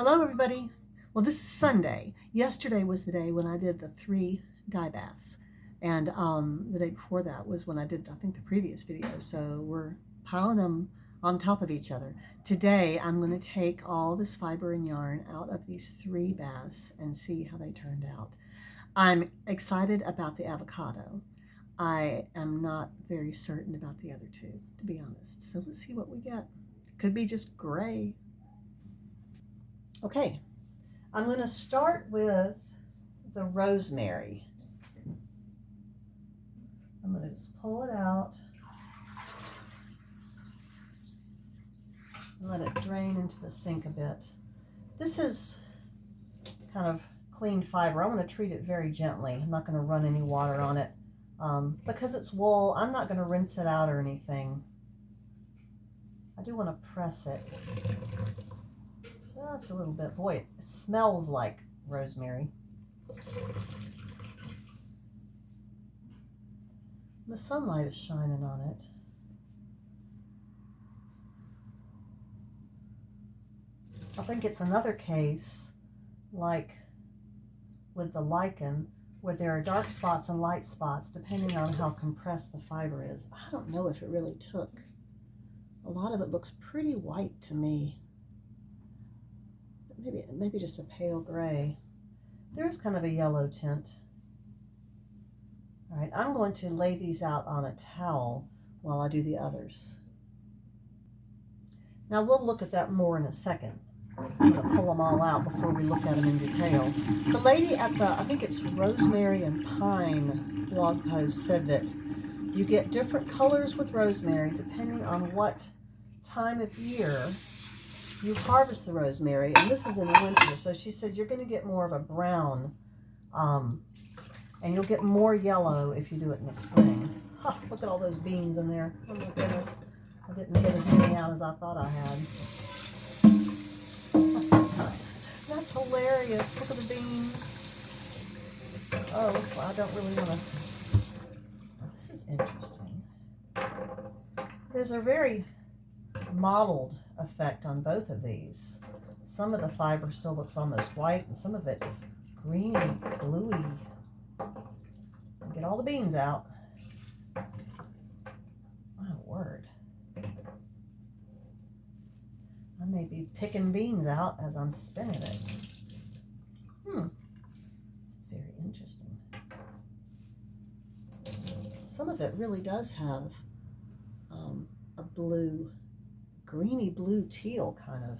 Hello everybody. Well, this is Sunday. Yesterday was the day when I did the 3 dye baths. And the day before that was when I did, I think, the previous video. So we're piling them on top of each other. Today I'm going to take all this fiber and yarn out of these 3 baths and see how they turned out. I'm excited about the avocado. I am not very certain about the other 2, to be honest. So let's see what we get. Could be just gray. Okay, I'm going to start with the rosemary. I'm going to just pull it out and let it drain into the sink a bit. This is kind of clean fiber. I want to treat it very gently. I'm not going to run any water on it. Because it's wool, I'm not going to rinse it out or anything. I do want to press it just a little bit. Boy, it smells like rosemary. The sunlight is shining on it. I think it's another case, like with the lichen, where there are dark spots and light spots depending on how compressed the fiber is. I don't know if it really took. A lot of it looks pretty white to me. Maybe just a pale gray. There is kind of a yellow tint. All right, I'm going to lay these out on a towel while I do the others. Now we'll look at that more in a second. I'm going to pull them all out before we look at them in detail. The lady at the, I think it's Rosemary and Pine blog post, said that you get different colors with rosemary depending on what time of year you harvest the rosemary, and this is in winter, so she said you're going to get more of a brown, and you'll get more yellow if you do it in the spring. Oh, look at all those beans in there. Oh my goodness, I didn't get as many out as I thought I had. That's hilarious. Look at the beans. Oh, well, I don't really want to. Oh, this is interesting. There's a very mottled effect on both of these. Some of the fiber still looks almost white, and some of it is greeny, bluey. Get all the beans out. My word. I may be picking beans out as I'm spinning it. This is very interesting. Some of it really does have a blue, greeny blue teal kind of.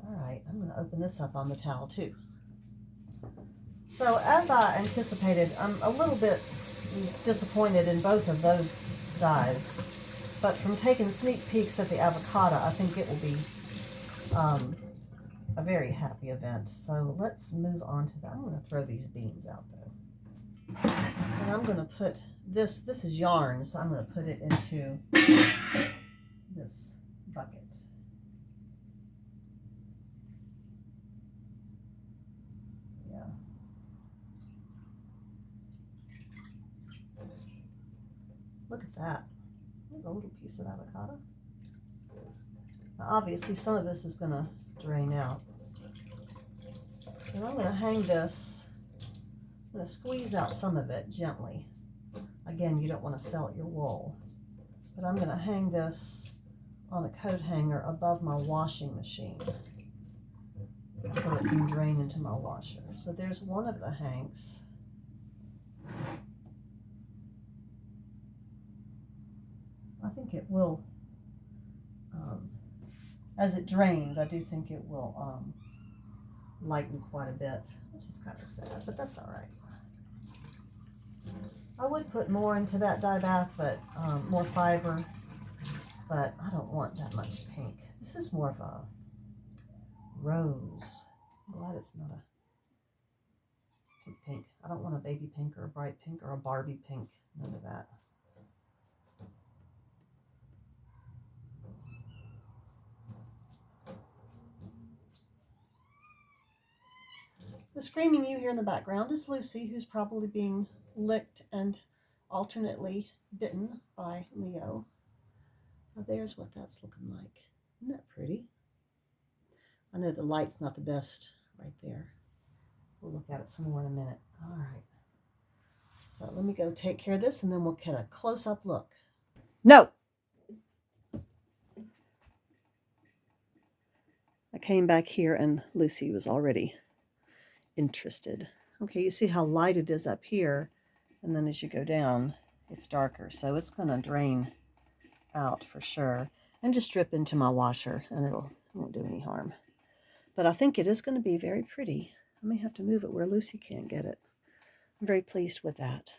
All right, I'm going to open this up on the towel too. So as I anticipated, I'm a little bit disappointed in both of those dyes, but from taking sneak peeks at the avocado, I think it will be a very happy event. So let's move on to that. I'm going to throw these beans out though. And I'm going to put this is yarn, so I'm going to put it into this bucket. Yeah. Look at that. There's a little piece of avocado. Now, obviously, some of this is going to drain out. And I'm going to hang this. I'm going to squeeze out some of it gently. Again, you don't want to felt your wool. But I'm going to hang this on a coat hanger above my washing machine so it can drain into my washer. So there's one of the hanks. I think it will, as it drains, I do think it will lighten quite a bit, which is kind of sad, but that's all right. I would put more into that dye bath, but more fiber, but I don't want that much pink. This is more of a rose. I'm glad it's not a pink. I don't want a baby pink or a bright pink or a Barbie pink. None of that. The screaming you hear in the background is Lucy, who's probably being licked and alternately bitten by Leo. Now there's what that's looking like. Isn't that pretty? I know the light's not the best right there. We'll look at it some more in a minute. All right. So let me go take care of this and then we'll get a close-up look. No! I came back here and Lucy was already interested. Okay, you see how light it is up here, and then as you go down, it's darker. So it's going to drain out for sure and just drip into my washer, and it won't do any harm. But I think it is going to be very pretty. I may have to move it where Lucy can't get it. I'm very pleased with that.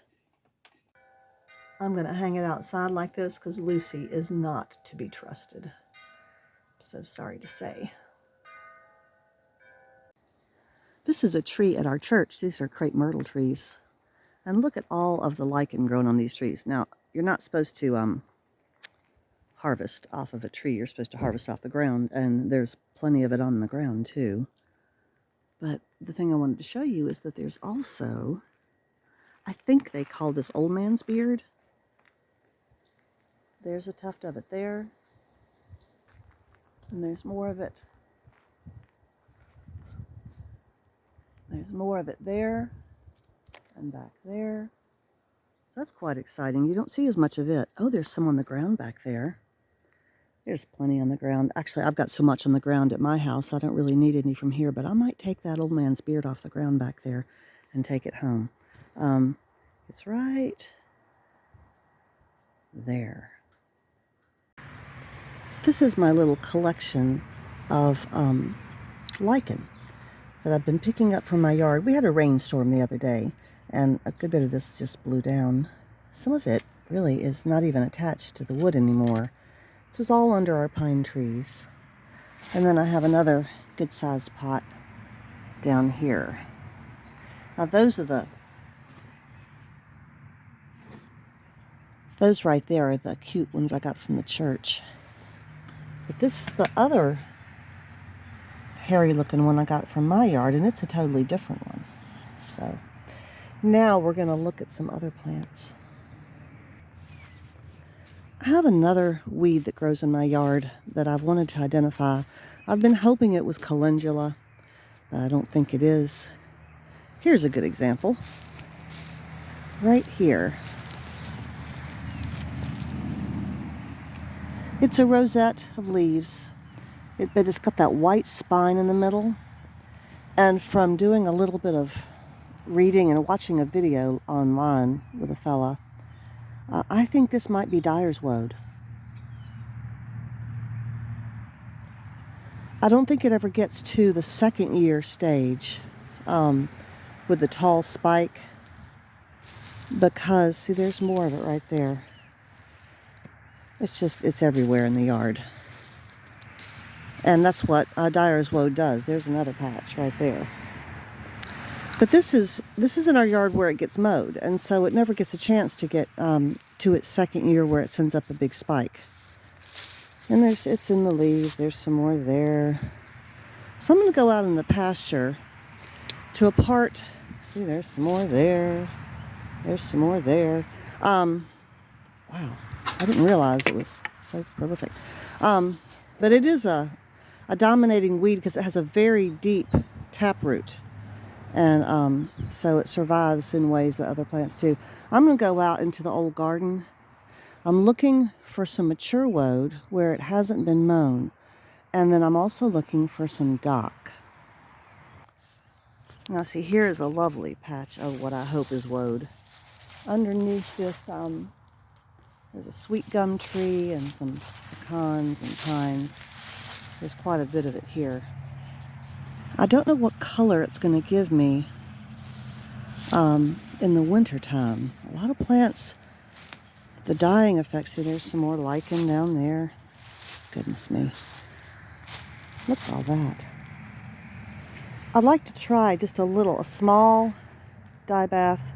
I'm going to hang it outside like this because Lucy is not to be trusted. I'm so sorry to say. This is a tree at our church. These are crepe myrtle trees. And look at all of the lichen growing on these trees. Now, you're not supposed to harvest off of a tree. You're supposed to harvest off the ground, and there's plenty of it on the ground too. But the thing I wanted to show you is that there's also, I think they call this old man's beard. There's a tuft of it there, and there's more of it. There's more of it there, and back there. So that's quite exciting. You don't see as much of it. Oh, there's some on the ground back there. There's plenty on the ground. Actually, I've got so much on the ground at my house, I don't really need any from here, but I might take that old man's beard off the ground back there and take it home. It's right there. This is my little collection of lichen that I've been picking up from my yard. We had a rainstorm the other day, and a good bit of this just blew down. Some of it really is not even attached to the wood anymore. This was all under our pine trees. And then I have another good-sized pot down here. Now those right there are the cute ones I got from the church. But this is the other hairy looking one I got from my yard, and it's a totally different one. So now we're going to look at some other plants. I have another weed that grows in my yard that I've wanted to identify. I've been hoping it was calendula, but I don't think it is. Here's a good example. Right here. It's a rosette of leaves, but it's got that white spine in the middle. And from doing a little bit of reading and watching a video online with a fella, I think this might be dyer's woad. I don't think it ever gets to the second year stage with the tall spike, because, see, there's more of it right there. It's everywhere in the yard. And that's what dyer's woad does. There's another patch right there. But this is in our yard where it gets mowed, and so it never gets a chance to get to its second year where it sends up a big spike. And it's in the leaves. There's some more there. So I'm going to go out in the pasture to a part. See, there's some more there. There's some more there. Wow, I didn't realize it was so prolific. But it is a dominating weed because it has a very deep taproot. And so it survives in ways that other plants do. I'm going to go out into the old garden. I'm looking for some mature woad where it hasn't been mown. And then I'm also looking for some dock. Now see, here is a lovely patch of what I hope is woad. Underneath this, there's a sweet gum tree and some pecans and pines. There's quite a bit of it here. I don't know what color it's going to give me in the winter time. A lot of plants, the dyeing effect. See, there's some more lichen down there. Goodness me. Look at all that. I'd like to try just a small dye bath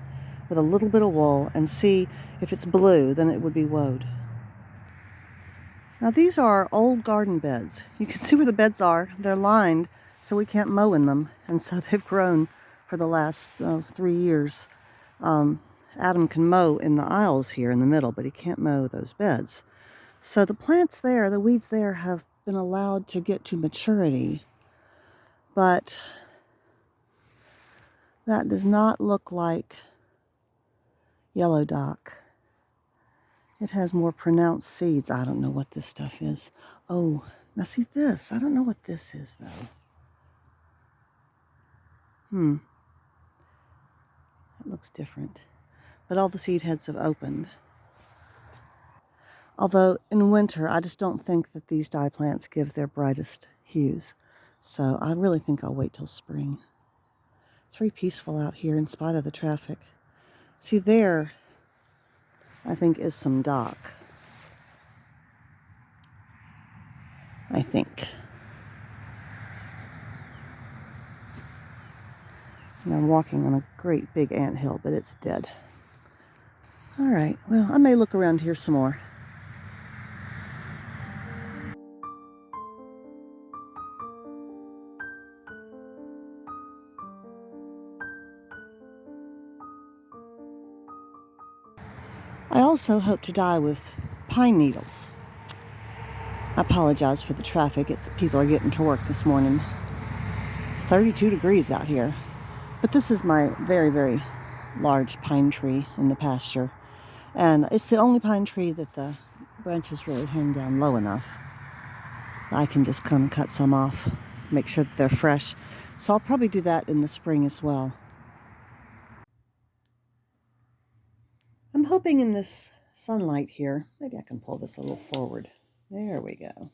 with a little bit of wool and see if it's blue, then it would be woad. Now these are old garden beds. You can see where the beds are. They're lined, so we can't mow in them, and so they've grown for the last 3 years. Adam can mow in the aisles here in the middle, but he can't mow those beds. So the plants there, the weeds there, have been allowed to get to maturity But that does not look like yellow dock. It has more pronounced seeds. I don't know what this stuff is. Oh, now see this. I don't know what this is, though. It looks different. But all the seed heads have opened. Although in winter, I just don't think that these dye plants give their brightest hues. So I really think I'll wait till spring. It's very peaceful out here in spite of the traffic. See there, I think is some dock. I think. And I'm walking on a great big anthill, but it's dead. All right, well, I may look around here some more. I also hope to dye with pine needles. I apologize for the traffic. People are getting to work this morning. It's 32 degrees out here. But this is my very, very large pine tree in the pasture. And it's the only pine tree that the branches really hang down low enough. I can just come cut some off, make sure that they're fresh. So I'll probably do that in the spring as well. I'm hoping in this sunlight here, maybe I can pull this a little forward. There we go.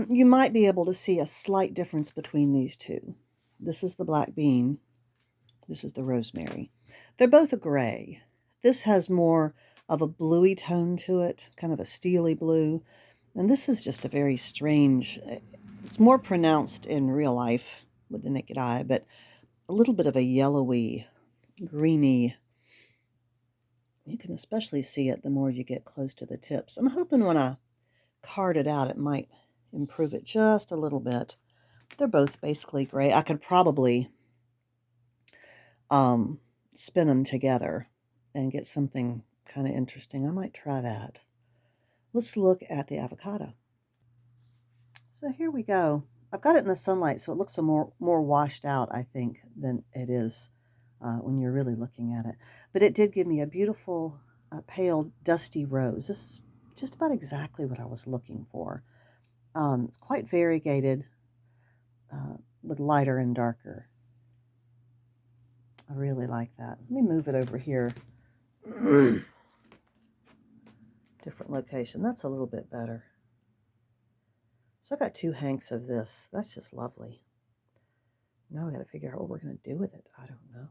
You might be able to see a slight difference between these two. This is the black bean. This is the rosemary. They're both a gray. This has more of a bluey tone to it, kind of a steely blue. And this is just a very strange, it's more pronounced in real life with the naked eye, but a little bit of a yellowy, greeny. You can especially see it the more you get close to the tips. I'm hoping when I card it out, it might improve it just a little bit. They're both basically gray. I could probably spin them together and get something kind of interesting. I might try that. Let's look at the avocado. So here we go. I've got it in the sunlight, so it looks more washed out, I think, than it is when you're really looking at it. But it did give me a beautiful, pale, dusty rose. This is just about exactly what I was looking for. It's quite variegated with lighter and darker. I really like that. Let me move it over here. Different location. That's a little bit better. So I got 2 hanks of this. That's just lovely. Now we got to figure out what we're going to do with it. I don't know.